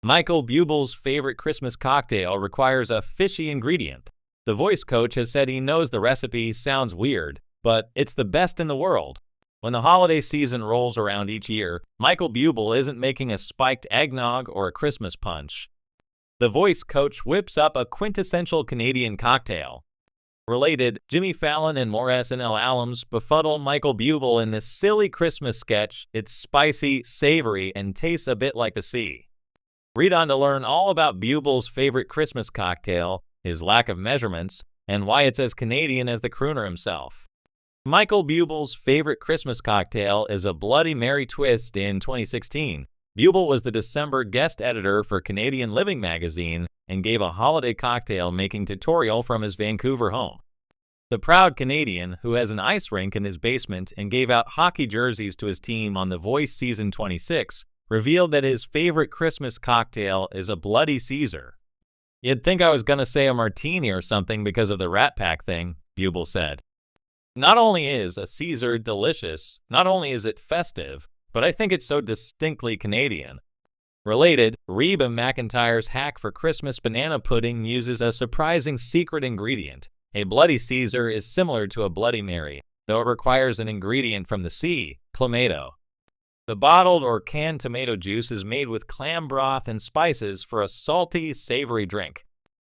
Michael Buble's favorite Christmas cocktail requires a fishy ingredient. The voice coach has said he knows the recipe sounds weird, but it's the best in the world. When the holiday season rolls around each year, Michael Bublé isn't making a spiked eggnog or a Christmas punch. The voice coach whips up a quintessential Canadian cocktail. Related, Jimmy Fallon and Maurice L. Allams befuddle Michael Bublé in this silly Christmas sketch. It's spicy, savory, and tastes a bit like the sea. Read on to learn all about Bublé's favorite Christmas cocktail, his lack of measurements, and why it's as Canadian as the crooner himself. Michael Bublé's favorite Christmas cocktail is a Bloody Mary twist. In 2016, Bublé was the December guest editor for Canadian Living magazine and gave a holiday cocktail-making tutorial from his Vancouver home. The proud Canadian, who has an ice rink in his basement and gave out hockey jerseys to his team on The Voice Season 26, revealed that his favorite Christmas cocktail is a Bloody Caesar. "You'd think I was gonna say a martini or something because of the Rat Pack thing," Bublé said. "Not only is a Caesar delicious, not only is it festive, but I think it's so distinctly Canadian." Related, Reba McEntire's hack for Christmas banana pudding uses a surprising secret ingredient. A Bloody Caesar is similar to a Bloody Mary, though it requires an ingredient from the sea, clamato. The bottled or canned tomato juice is made with clam broth and spices for a salty, savory drink.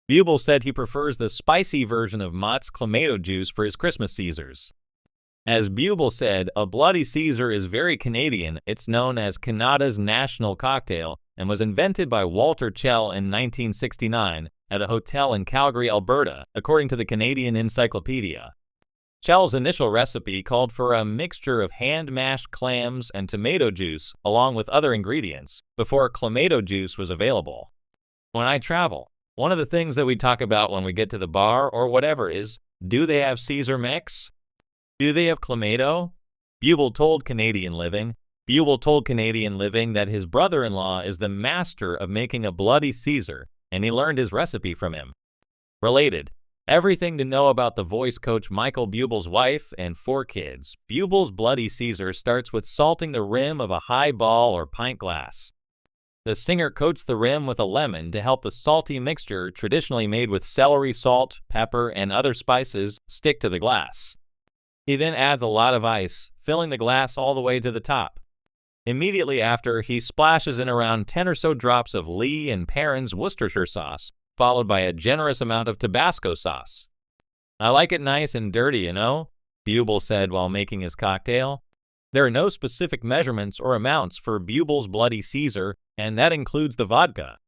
Bublé said he prefers the spicy version of Mott's clamato juice for his Christmas Caesars. As Bublé said, a Bloody Caesar is very Canadian. It's known as Canada's national cocktail and was invented by Walter Chell in 1969 at a hotel in Calgary, Alberta, according to the Canadian Encyclopedia. Chell's initial recipe called for a mixture of hand-mashed clams and tomato juice, along with other ingredients, before clamato juice was available. When I travel, one of the things that we talk about when we get to the bar or whatever is, do they have Caesar mix? Do they have clamato? Bublé told Canadian Living that his brother-in-law is the master of making a Bloody Caesar, and he learned his recipe from him. Related, everything to know about the voice coach Michael Bublé's wife and 4 kids. Bublé's Bloody Caesar starts with salting the rim of a highball or pint glass. The singer coats the rim with a lemon to help the salty mixture, traditionally made with celery, salt, pepper, and other spices, stick to the glass. He then adds a lot of ice, filling the glass all the way to the top. Immediately after, he splashes in around 10 or so drops of Lee and Perrin's Worcestershire sauce, followed by a generous amount of Tabasco sauce. "I like it nice and dirty, you know," Bublé said while making his cocktail. There are no specific measurements or amounts for Bublé's Bloody Caesar, and that includes the vodka.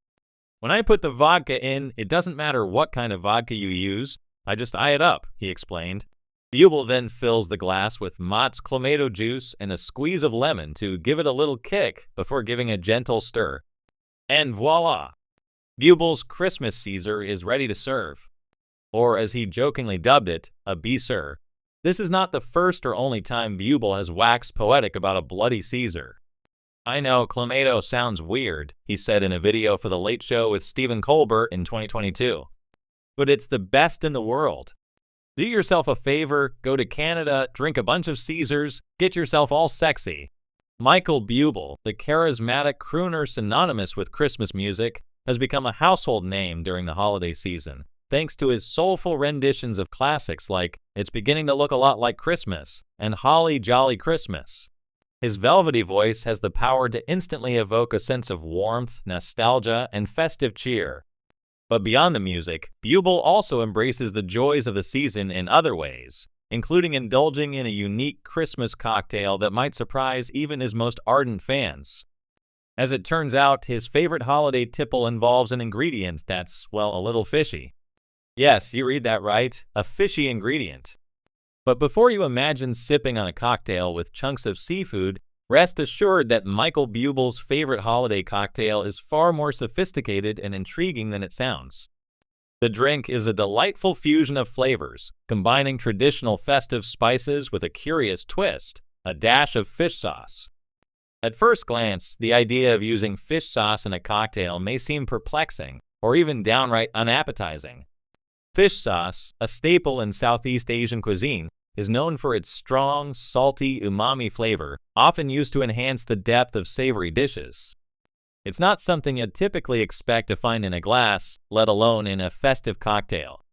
"When I put the vodka in, it doesn't matter what kind of vodka you use, I just eye it up," he explained. Bublé then fills the glass with Mott's clamato juice and a squeeze of lemon to give it a little kick before giving a gentle stir. And voila! Bublé's Christmas Caesar is ready to serve. Or, as he jokingly dubbed it, a Beeser. This is not the first or only time Bublé has waxed poetic about a Bloody Caesar. "I know, clamato sounds weird," he said in a video for The Late Show with Stephen Colbert in 2022. "But it's the best in the world. Do yourself a favor, go to Canada, drink a bunch of Caesars, get yourself all sexy." Michael Bublé, the charismatic crooner synonymous with Christmas music, has become a household name during the holiday season, thanks to his soulful renditions of classics like "It's Beginning to Look a Lot Like Christmas" and "Holly Jolly Christmas." His velvety voice has the power to instantly evoke a sense of warmth, nostalgia, and festive cheer. But beyond the music, Bublé also embraces the joys of the season in other ways, including indulging in a unique Christmas cocktail that might surprise even his most ardent fans. As it turns out, his favorite holiday tipple involves an ingredient that's, well, a little fishy. Yes, you read that right, a fishy ingredient. But before you imagine sipping on a cocktail with chunks of seafood, rest assured that Michael Bublé's favorite holiday cocktail is far more sophisticated and intriguing than it sounds. The drink is a delightful fusion of flavors, combining traditional festive spices with a curious twist, a dash of fish sauce. At first glance, the idea of using fish sauce in a cocktail may seem perplexing, or even downright unappetizing. Fish sauce, a staple in Southeast Asian cuisine, is known for its strong, salty, umami flavor, often used to enhance the depth of savory dishes. It's not something you'd typically expect to find in a glass, let alone in a festive cocktail.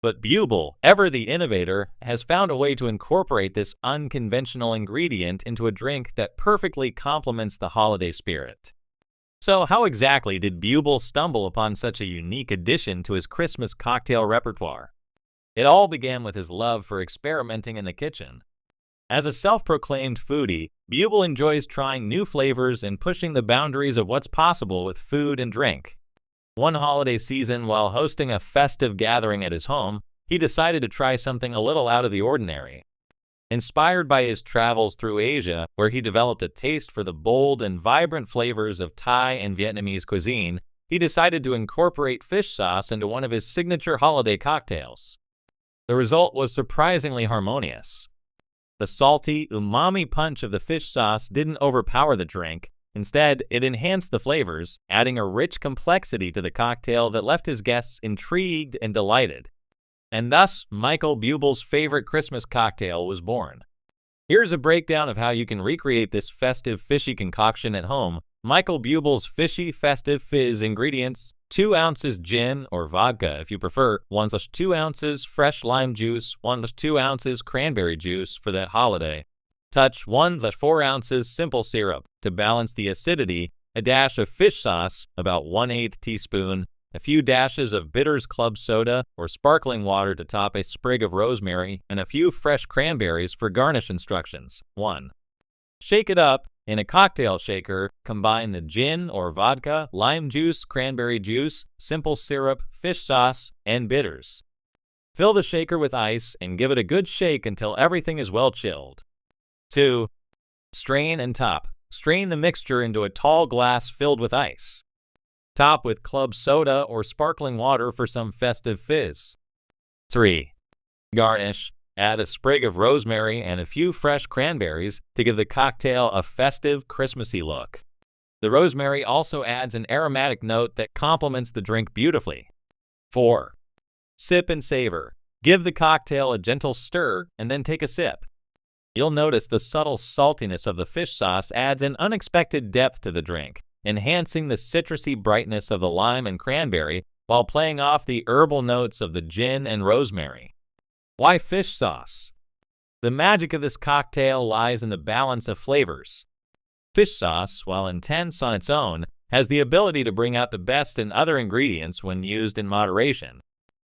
But Bublé, ever the innovator, has found a way to incorporate this unconventional ingredient into a drink that perfectly complements the holiday spirit. So how exactly did Bublé stumble upon such a unique addition to his Christmas cocktail repertoire? It all began with his love for experimenting in the kitchen. As a self-proclaimed foodie, Bublé enjoys trying new flavors and pushing the boundaries of what's possible with food and drink. One holiday season, while hosting a festive gathering at his home, he decided to try something a little out of the ordinary. Inspired by his travels through Asia, where he developed a taste for the bold and vibrant flavors of Thai and Vietnamese cuisine, he decided to incorporate fish sauce into one of his signature holiday cocktails. The result was surprisingly harmonious. The salty, umami punch of the fish sauce didn't overpower the drink. Instead, it enhanced the flavors, adding a rich complexity to the cocktail that left his guests intrigued and delighted. And thus, Michael Bublé's favorite Christmas cocktail was born. Here's a breakdown of how you can recreate this festive fishy concoction at home. Michael Bublé's Fishy Festive Fizz ingredients: 2 ounces gin or vodka if you prefer, 1/2 ounces fresh lime juice, 1/2 ounces cranberry juice for that holiday. Touch 1/4 ounces simple syrup to balance the acidity, a dash of fish sauce, about 1/8 teaspoon, a few dashes of bitters club soda or sparkling water to top a sprig of rosemary, and a few fresh cranberries for garnish instructions. 1. Shake it up. In a cocktail shaker, combine the gin or vodka, lime juice, cranberry juice, simple syrup, fish sauce, and bitters. Fill the shaker with ice and give it a good shake until everything is well chilled. 2. Strain and top. Strain the mixture into a tall glass filled with ice. Top with club soda or sparkling water for some festive fizz. 3. Garnish. Add a sprig of rosemary and a few fresh cranberries to give the cocktail a festive, Christmassy look. The rosemary also adds an aromatic note that complements the drink beautifully. 4. Sip and savor. Give the cocktail a gentle stir and then take a sip. You'll notice the subtle saltiness of the fish sauce adds an unexpected depth to the drink, enhancing the citrusy brightness of the lime and cranberry while playing off the herbal notes of the gin and rosemary. Why fish sauce? The magic of this cocktail lies in the balance of flavors. Fish sauce, while intense on its own, has the ability to bring out the best in other ingredients when used in moderation.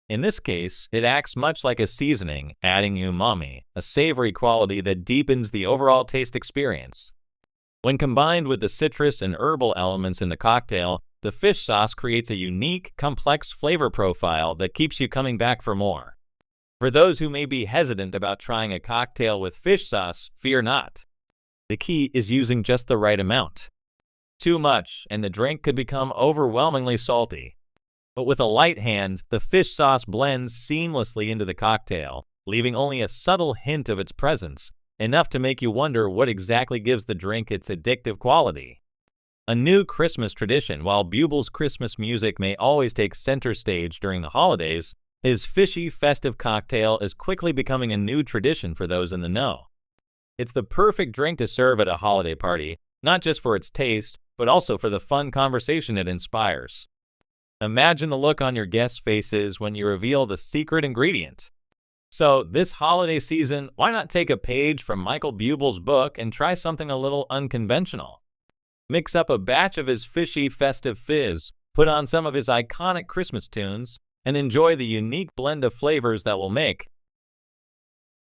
In this case, it acts much like a seasoning, adding umami, a savory quality that deepens the overall taste experience. When combined with the citrus and herbal elements in the cocktail, the fish sauce creates a unique, complex flavor profile that keeps you coming back for more. For those who may be hesitant about trying a cocktail with fish sauce, fear not. The key is using just the right amount. Too much, and the drink could become overwhelmingly salty. But with a light hand, the fish sauce blends seamlessly into the cocktail, leaving only a subtle hint of its presence, enough to make you wonder what exactly gives the drink its addictive quality. A new Christmas tradition. While Bublé's Christmas music may always take center stage during the holidays, his fishy festive cocktail is quickly becoming a new tradition for those in the know. It's the perfect drink to serve at a holiday party, not just for its taste, but also for the fun conversation it inspires. Imagine the look on your guests' faces when you reveal the secret ingredient. So, this holiday season, why not take a page from Michael Bublé's book and try something a little unconventional? Mix up a batch of his fishy festive fizz, put on some of his iconic Christmas tunes, and enjoy the unique blend of flavors that will make